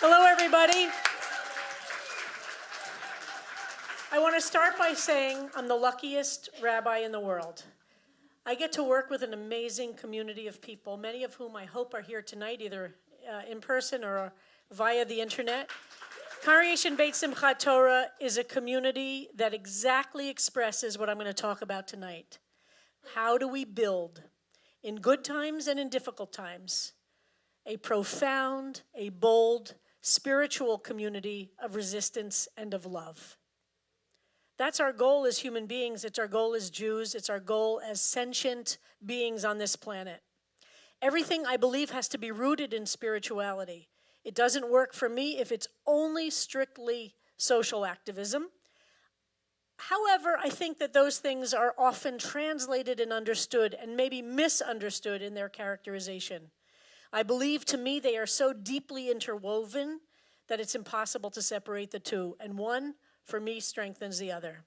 Hello, everybody. I want to start by saying I'm the luckiest rabbi in the world. I get to work with an amazing community of people, many of whom I hope are here tonight, either in person or via the internet. Congregation Beit Simchat Torah is a community that exactly expresses what I'm going to talk about tonight. How do we build, in good times and in difficult times, a profound, a bold, spiritual community of resistance and of love? That's our goal as human beings. It's our goal as Jews. It's our goal as sentient beings on this planet. Everything, I believe, has to be rooted in spirituality. It doesn't work for me if it's only strictly social activism. However, I think that those things are often translated and understood and maybe misunderstood in their characterization. I believe, to me, they are so deeply interwoven that it's impossible to separate the two, and one, for me, strengthens the other.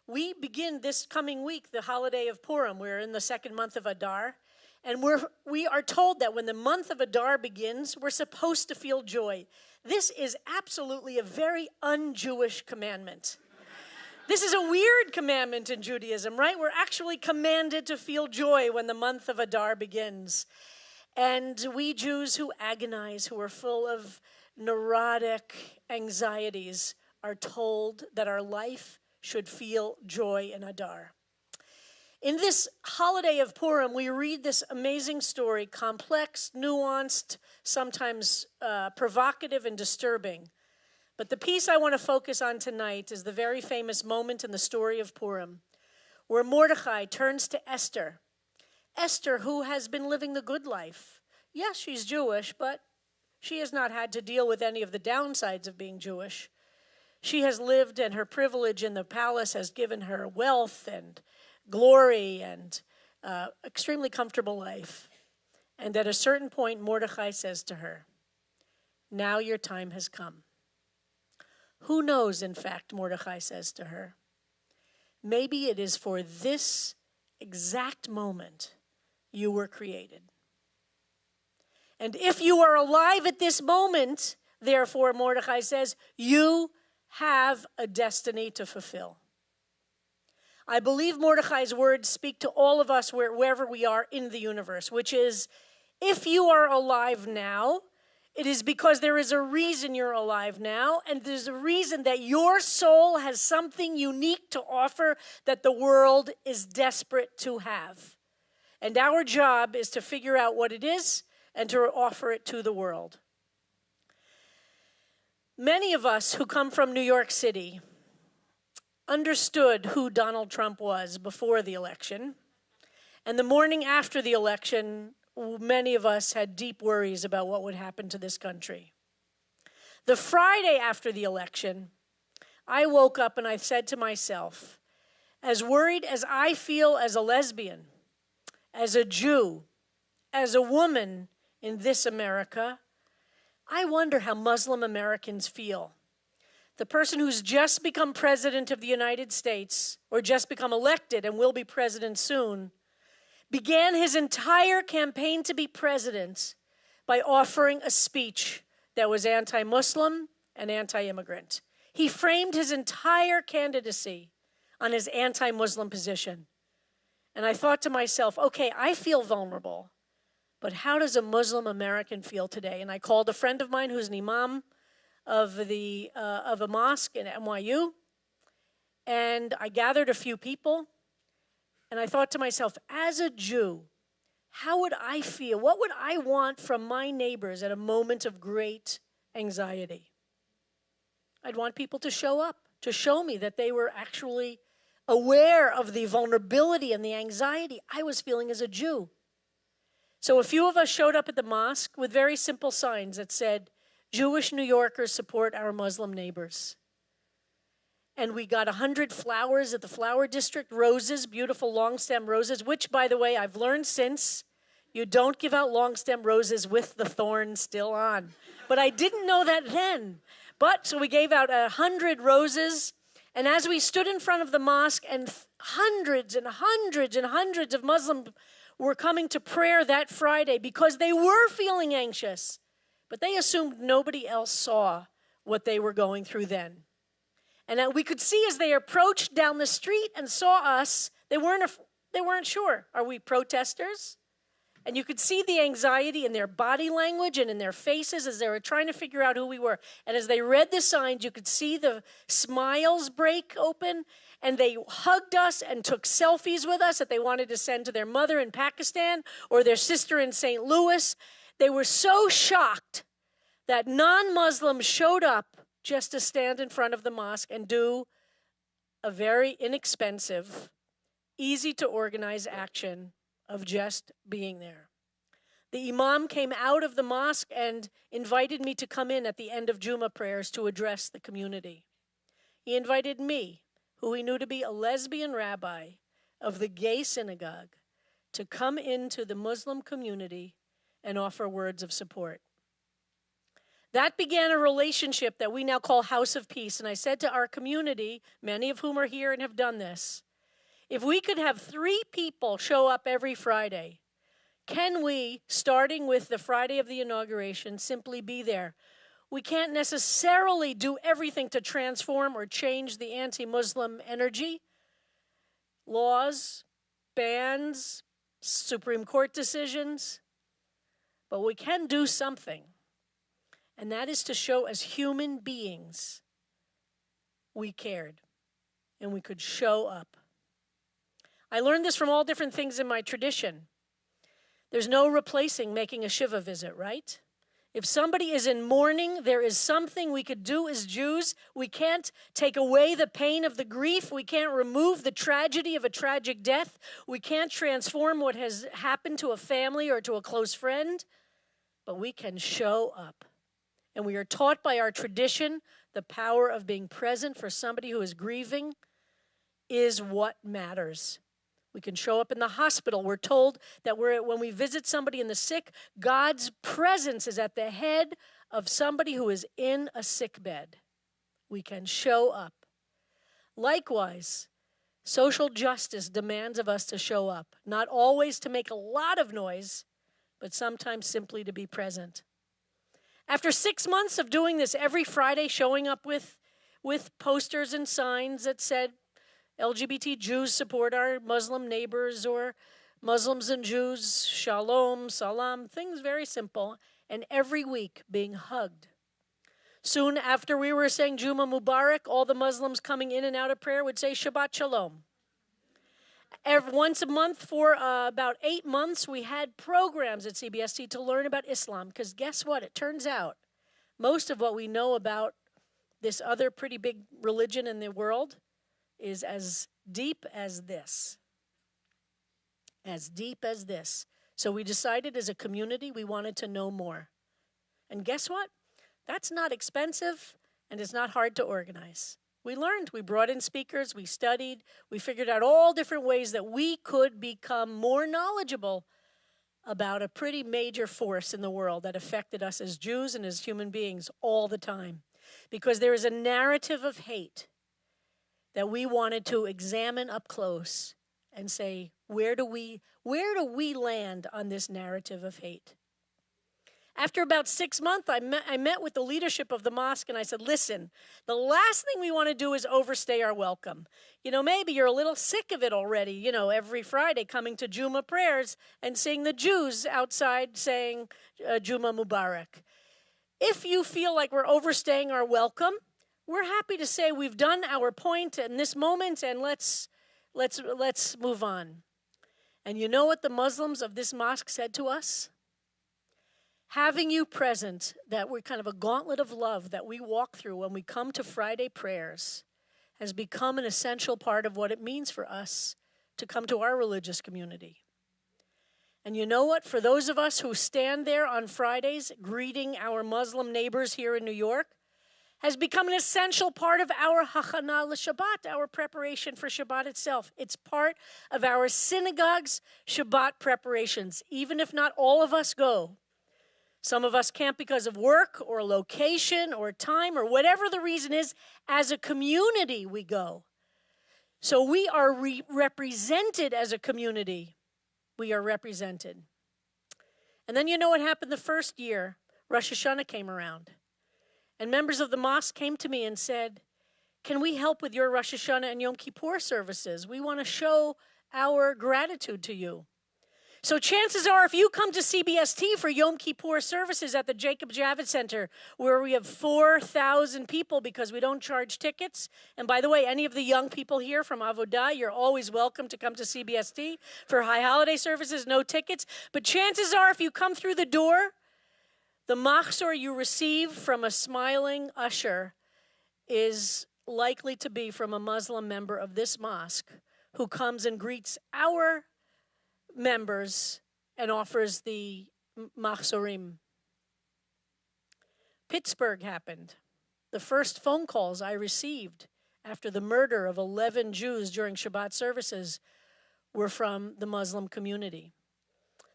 We begin this coming week the holiday of Purim. We're in the second month of Adar, and we are told that when the month of Adar begins, we're supposed to feel joy. This is absolutely a very un-Jewish commandment. This is a weird commandment in Judaism, right? We're actually commanded to feel joy when the month of Adar begins. And we Jews who agonize, who are full of neurotic anxieties, are told that our life should feel joy in Adar. In this holiday of Purim, we read this amazing story, complex, nuanced, sometimes provocative and disturbing. But the piece I want to focus on tonight is the very famous moment in the story of Purim, where Mordechai turns to Esther. Esther, who has been living the good life. Yes, she's Jewish, but she has not had to deal with any of the downsides of being Jewish. She has lived, and her privilege in the palace has given her wealth and glory and extremely comfortable life. And at a certain point, Mordechai says to her, "Now your time has come." Who knows, in fact, Mordechai says to her, maybe it is for this exact moment you were created. And if you are alive at this moment, therefore, Mordechai says, you have a destiny to fulfill. I believe Mordechai's words speak to all of us wherever we are in the universe, which is, if you are alive now, it is because there is a reason you're alive now, and there's a reason that your soul has something unique to offer that the world is desperate to have. And our job is to figure out what it is and to offer it to the world. Many of us who come from New York City understood who Donald Trump was before the election. And the morning after the election, many of us had deep worries about what would happen to this country. The Friday after the election, I woke up and I said to myself, as worried as I feel as a lesbian, as a Jew, as a woman in this America, I wonder how Muslim Americans feel. The person who's just become president of the United States, or just become elected and will be president soon, began his entire campaign to be president by offering a speech that was anti-Muslim and anti-immigrant. He framed his entire candidacy on his anti-Muslim position. And I thought to myself, okay, I feel vulnerable, but how does a Muslim American feel today? And I called a friend of mine who's an Imam of a mosque in NYU, and I gathered a few people, and I thought to myself, as a Jew, how would I feel? What would I want from my neighbors at a moment of great anxiety? I'd want people to show up, to show me that they were actually aware of the vulnerability and the anxiety I was feeling as a Jew. So a few of us showed up at the mosque with very simple signs that said, Jewish New Yorkers support our Muslim neighbors. And we got 100 flowers at the flower district, roses, beautiful long stem roses, which, by the way, I've learned since, you don't give out long stem roses with the thorn still on. But I didn't know that then. So we gave out 100 roses, and as we stood in front of the mosque, and hundreds and hundreds and hundreds of Muslims were coming to prayer that Friday because they were feeling anxious, But they assumed nobody else saw what they were going through then. And that we could see as they approached down the street and saw us, they weren't sure. Are we protesters? And you could see the anxiety in their body language and in their faces as they were trying to figure out who we were. And as they read the signs, you could see the smiles break open, and they hugged us and took selfies with us that they wanted to send to their mother in Pakistan or their sister in St. Louis. They were so shocked that non-Muslims showed up just to stand in front of the mosque and do a very inexpensive, easy to organize action of just being there. The Imam came out of the mosque and invited me to come in at the end of Jummah prayers to address the community. He invited me, who he knew to be a lesbian rabbi of the gay synagogue, to come into the Muslim community and offer words of support. That began a relationship that we now call House of Peace. And I said to our community, many of whom are here and have done this, if we could have 3 people show up every Friday, can we, starting with the Friday of the inauguration, simply be there? We can't necessarily do everything to transform or change the anti-Muslim energy. Laws, bans, Supreme Court decisions. But we can do something. And that is to show as human beings we cared and we could show up. I learned this from all different things in my tradition. There's no replacing making a Shiva visit, right? If somebody is in mourning, there is something we could do as Jews. We can't take away the pain of the grief. We can't remove the tragedy of a tragic death. We can't transform what has happened to a family or to a close friend. But we can show up. And we are taught by our tradition the power of being present for somebody who is grieving is what matters. We can show up in the hospital. We're told that when we visit somebody in the sick, God's presence is at the head of somebody who is in a sick bed. We can show up. Likewise, social justice demands of us to show up, not always to make a lot of noise, but sometimes simply to be present. After 6 months of doing this every Friday, showing up with posters and signs that said, LGBT Jews support our Muslim neighbors, or Muslims and Jews, shalom, salam, things very simple, and every week being hugged. Soon after we were saying Jummah Mubarak, all the Muslims coming in and out of prayer would say Shabbat Shalom. Once a month for about 8 months, we had programs at CBST to learn about Islam, because guess what? It turns out most of what we know about this other pretty big religion in the world is as deep as this. As deep as this. So we decided as a community we wanted to know more. And guess what? That's not expensive, and it's not hard to organize. We learned, we brought in speakers, we studied, we figured out all different ways that we could become more knowledgeable about a pretty major force in the world that affected us as Jews and as human beings all the time. Because there is a narrative of hate that we wanted to examine up close and say, where do we land on this narrative of hate? After about 6 months, I met with the leadership of the mosque, and I said, listen, the last thing we want to do is overstay our welcome. Maybe you're a little sick of it already, every Friday coming to Jummah prayers and seeing the Jews outside saying Jummah Mubarak. If you feel like we're overstaying our welcome, we're happy to say we've done our point in this moment, and let's move on. And you know what the Muslims of this mosque said to us? Having you present, that we're kind of a gauntlet of love that we walk through when we come to Friday prayers, has become an essential part of what it means for us to come to our religious community. And you know what? For those of us who stand there on Fridays greeting our Muslim neighbors here in New York, has become an essential part of our hachana l'Shabbat, our preparation for Shabbat itself. It's part of our synagogue's Shabbat preparations, even if not all of us go. Some of us can't because of work or location or time or whatever the reason is. As a community, we go. So we are represented as a community. We are represented. And then you know what happened the first year? Rosh Hashanah came around. And members of the mosque came to me and said, can we help with your Rosh Hashanah and Yom Kippur services? We want to show our gratitude to you. So chances are, if you come to CBST for Yom Kippur services at the Jacob Javits Center, where we have 4,000 people because we don't charge tickets, and by the way, any of the young people here from Avodah, you're always welcome to come to CBST for high holiday services, no tickets. But chances are, if you come through the door, the machzor you receive from a smiling usher is likely to be from a Muslim member of this mosque who comes and greets our members and offers the machzorim. Pittsburgh happened. The first phone calls I received after the murder of 11 Jews during Shabbat services were from the Muslim community.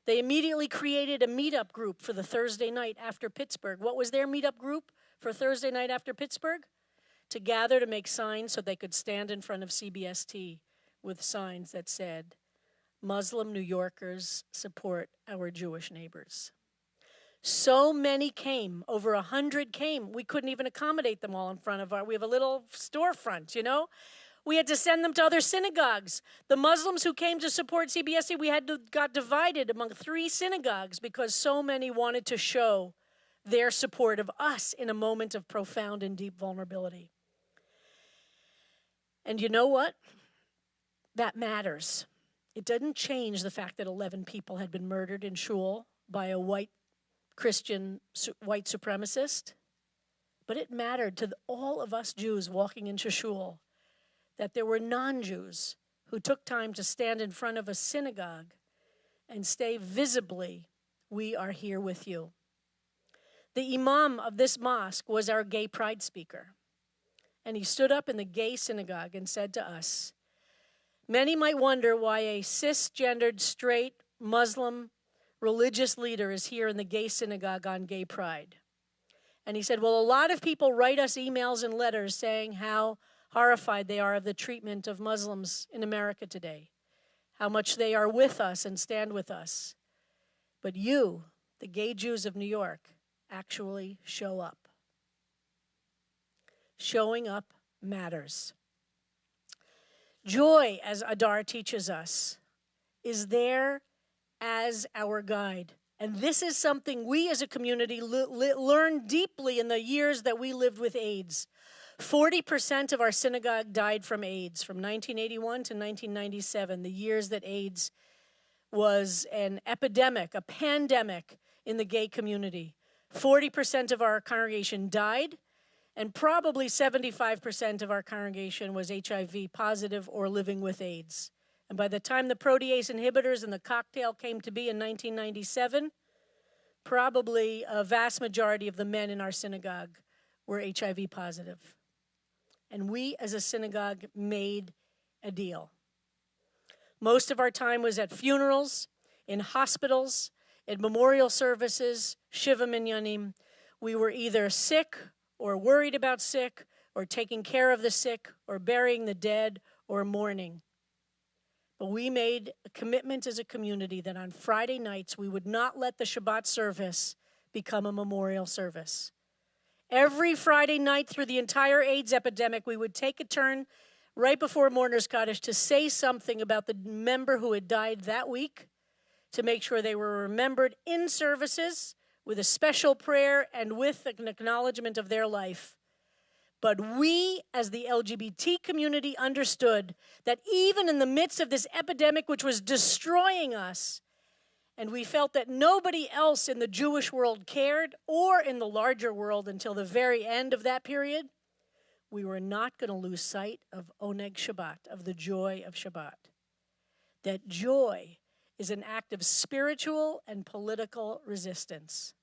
They immediately created a meetup group for the Thursday night after Pittsburgh. What was their meetup group for Thursday night after Pittsburgh? To gather to make signs so they could stand in front of CBST with signs that said, Muslim New Yorkers support our Jewish neighbors. So many came, over 100 came. We couldn't even accommodate them all in front of we have a little storefront, you know? We had to send them to other synagogues. The Muslims who came to support CBST, got divided among 3 synagogues because so many wanted to show their support of us in a moment of profound and deep vulnerability. And you know what? That matters. It didn't change the fact that 11 people had been murdered in shul by a white Christian white supremacist. But it mattered to all of us Jews walking into shul that there were non-Jews who took time to stand in front of a synagogue and say visibly, we are here with you. The Imam of this mosque was our gay pride speaker. And he stood up in the gay synagogue and said to us, many might wonder why a cisgendered, straight, Muslim religious leader is here in the gay synagogue on gay pride. And he said, well, a lot of people write us emails and letters saying how horrified they are of the treatment of Muslims in America today, how much they are with us and stand with us. But you, the gay Jews of New York, actually show up. Showing up matters. Joy, as Adar teaches us, is there as our guide. And this is something we as a community learned deeply in the years that we lived with AIDS. 40% of our synagogue died from AIDS from 1981 to 1997, the years that AIDS was an epidemic, a pandemic in the gay community. 40% of our congregation died, and probably 75% of our congregation was HIV positive or living with AIDS. And by the time the protease inhibitors and the cocktail came to be in 1997, probably a vast majority of the men in our synagogue were HIV positive. And we as a synagogue made a deal. Most of our time was at funerals, in hospitals, in memorial services, Shiva Minyanim. We were either sick or worried about sick, or taking care of the sick, or burying the dead, or mourning. But we made a commitment as a community that on Friday nights we would not let the Shabbat service become a memorial service. Every Friday night through the entire AIDS epidemic, we would take a turn right before Mourner's Kaddish to say something about the member who had died that week, to make sure they were remembered in services, with a special prayer and with an acknowledgement of their life. But we, as the LGBT community, understood that even in the midst of this epidemic which was destroying us, and we felt that nobody else in the Jewish world cared, or in the larger world until the very end of that period, we were not going to lose sight of Oneg Shabbat, of the joy of Shabbat. That joy is an act of spiritual and political resistance.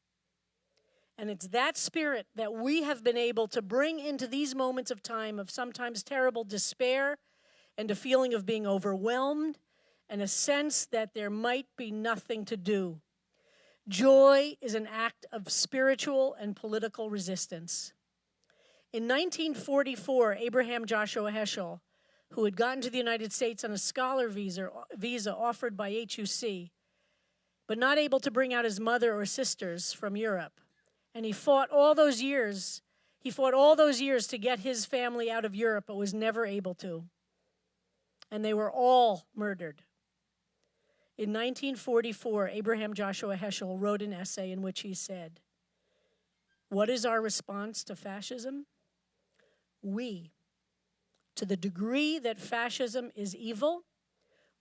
And it's that spirit that we have been able to bring into these moments of time of sometimes terrible despair and a feeling of being overwhelmed and a sense that there might be nothing to do. Joy is an act of spiritual and political resistance. In 1944, Abraham Joshua Heschel, who had gotten to the United States on a scholar visa offered by HUC, but not able to bring out his mother or sisters from Europe, And he fought all those years. He fought all those years to get his family out of Europe, but was never able to. And they were all murdered. In 1944, Abraham Joshua Heschel wrote an essay in which he said, "What is our response to fascism? We, to the degree that fascism is evil,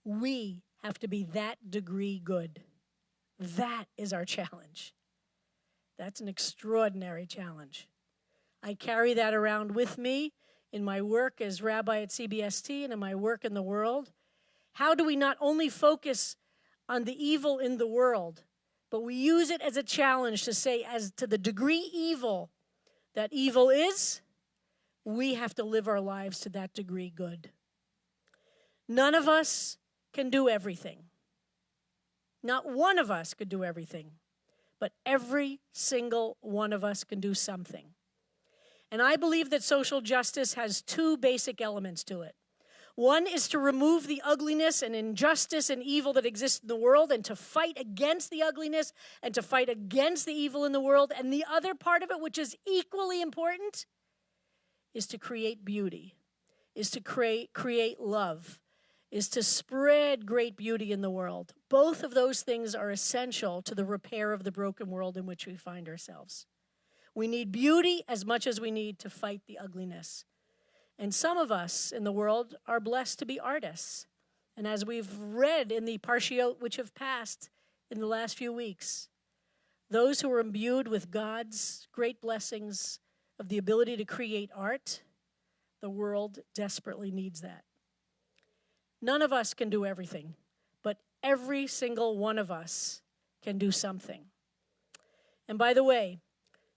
we have to be that degree good. That is our challenge." That's an extraordinary challenge. I carry that around with me in my work as rabbi at CBST and in my work in the world. How do we not only focus on the evil in the world, but we use it as a challenge to say, as to the degree evil that evil is, we have to live our lives to that degree good. None of us can do everything. Not one of us could do everything, but every single one of us can do something. And I believe that social justice has two basic elements to it. One is to remove the ugliness and injustice and evil that exists in the world and to fight against the ugliness and to fight against the evil in the world. And the other part of it, which is equally important, is to create beauty, is to create love, is to spread great beauty in the world. Both of those things are essential to the repair of the broken world in which we find ourselves. We need beauty as much as we need to fight the ugliness. And some of us in the world are blessed to be artists. And as we've read in the parshiot which have passed in the last few weeks, those who are imbued with God's great blessings of the ability to create art, the world desperately needs that. None of us can do everything, but every single one of us can do something. And by the way,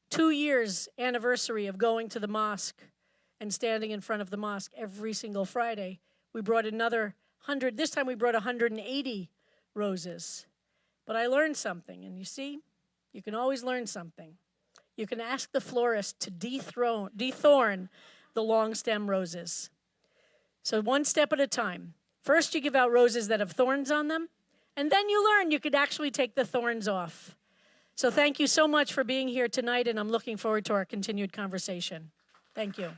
2 years anniversary of going to the mosque and standing in front of the mosque every single Friday, we brought another 100, this time we brought 180 roses. But I learned something, and you see, you can always learn something. You can ask the florist to dethorn the long stem roses. So one step at a time. First, you give out roses that have thorns on them, and then you learn you could actually take the thorns off. So thank you so much for being here tonight, and I'm looking forward to our continued conversation. Thank you.